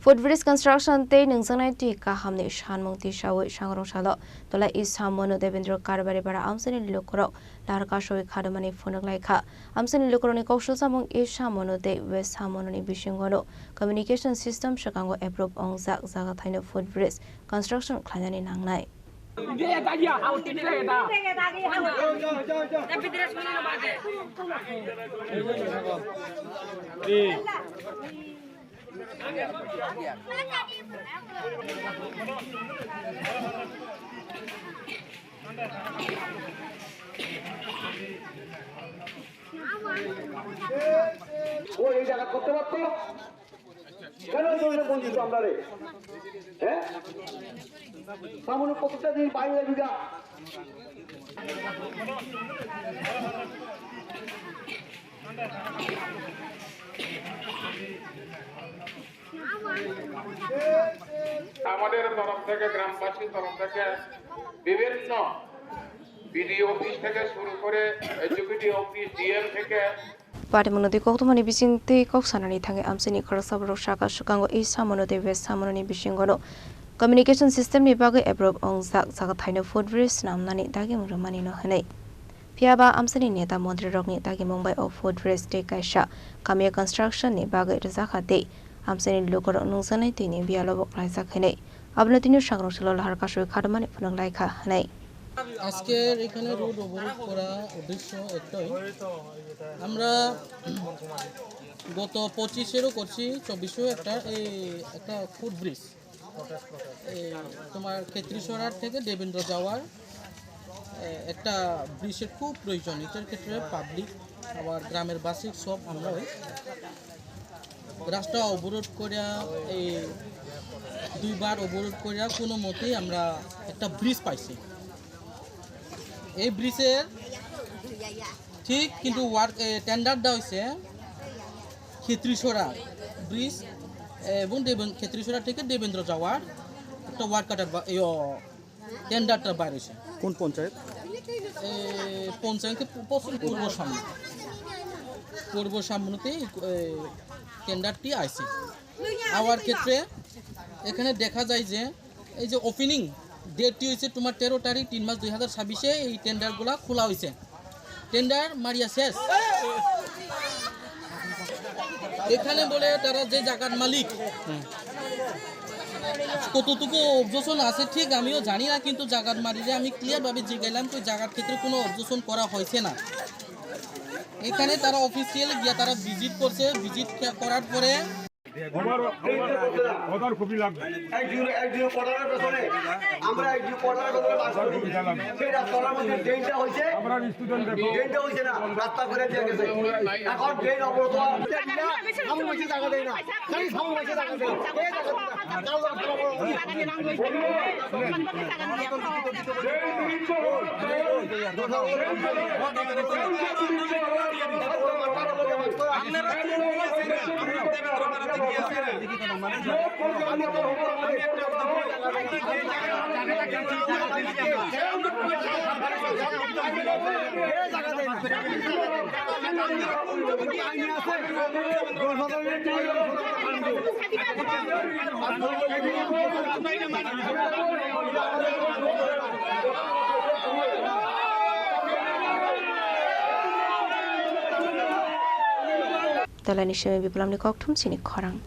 Food bridge construction te Nungjaknai Twikaham ni Sanmwng Tisawi Sangrongsalo Dhalai Chamanu Debendra Karbari para Amchaini Lukurok Lahar Kasuwi Khadumani Phunukha Amchaini Lukurokni Koksilsamwng Chamanu de West Chamanu ni Bisingo communication system Swkango approve Wngjak Jagathaio food bridge construction Khlainani Nangnai. ও এই জায়গা করতে পারতো কেন ধরে বঞ্চিত আমরা রে হ্যাঁ সামনে প্রত্যেকটা দিন বাইরে বিঘা আমাদের তরফ থেকে গ্রামবাসীর তরফ থেকে বিভিন্ন বিডিও অফিস থেকে শুরু করে এক্সিকিউটিভ অফিস ডিএম থেকে Khadumani Khadumani Bisingo Koksilsamwng Tisawi Amchaini Lukurok Swkango Chamanu de West Chamanu ni Bisingo communication system ni bagai approve Wngjak Jagathaio food bridge namnani dagi murmani no hanai. Piaba Amchaini neta Montri Rokni dagi Mumbai of food bridge de kaisa kamia construction ni bagai Jagathaio Amchaini Lukurok Nungjaknai tini bialobok laijak hanai. Abnotini Sangrongsalo Lahar Kasuwi Khadumani Phunukha hanai. আজকের এখানে road অবরোধ করা উদ্দেশ্য একটাই আমরা গত 25-এরও করছি 24-এও একটা ফুড ব্রিজ তোমার ক্ষেত্রীসরার থেকে দেবেন্দ্র যাওয়ার একটা ব্রিজের খুব প্রয়োজন এটার ক্ষেত্রে পাবলিক আবার গ্রামের বাসিক সব আমরা রাস্তা অবরোধ করিয়া এই দুইবার অবরোধ করিয়া কোনো মতেই আমরা একটা ব্রিজ পাইছি এই ব্রিজের ঠিক কিন্তু টেন্ডারটা হয়েছে ক্ষেত্রীসরা ব্রিজ এবং ক্ষেত্রীসরা থেকে দেবেন্দ্র যাওয়ার একটা ওয়ার্ড কাটার টেন্ডারটা বাইর হয়েছে কোন পঞ্চায়েত পঞ্চায়েত পূর্ব সামনেতেই টেন্ডারটি আইছে আওয়ার ক্ষেত্রে এখানে দেখা যায় যে এই যে ওপেনিং ডেটটি হয়েছে তোমার 13 তারিখ 3 মাস 2026-এ এই টেন্ডারগুলা খোলা হয়েছে টেন্ডার মারিয়া শেষ এখানে বলে তারা যে জায়গার মালিক কতটুকু অবজেকশন আছে ঠিক আমিও জানি না কিন্তু জায়গার মালিকে আমি ক্লিয়ারভাবে জিজ্ঞাসলাম তো জায়গার ক্ষেত্রে কোনো অবজেকশন করা হয়েছে না এখানে তারা অফিসিয়ালি গিয়ে তারা ভিজিট করছে ভিজিট করার পরে ওদের খুবই লাগবে একজন পড়ার পেছনে আমরা একজন পড়ার পেছনে বাস করি সেই রাস্তার মধ্যে ড্রেনটা হইছে আমরা স্টুডেন্ট দেখো ড্রেনটা হইছে না রাস্তা করে দিয়ে গেছে এখন ড্রেন অবরোধ সামনে বসে জায়গা দেয় না খালি সামনে বসে জায়গা দেয় এই Dhalai ni Bipulam ni Koktum Chini Khorang.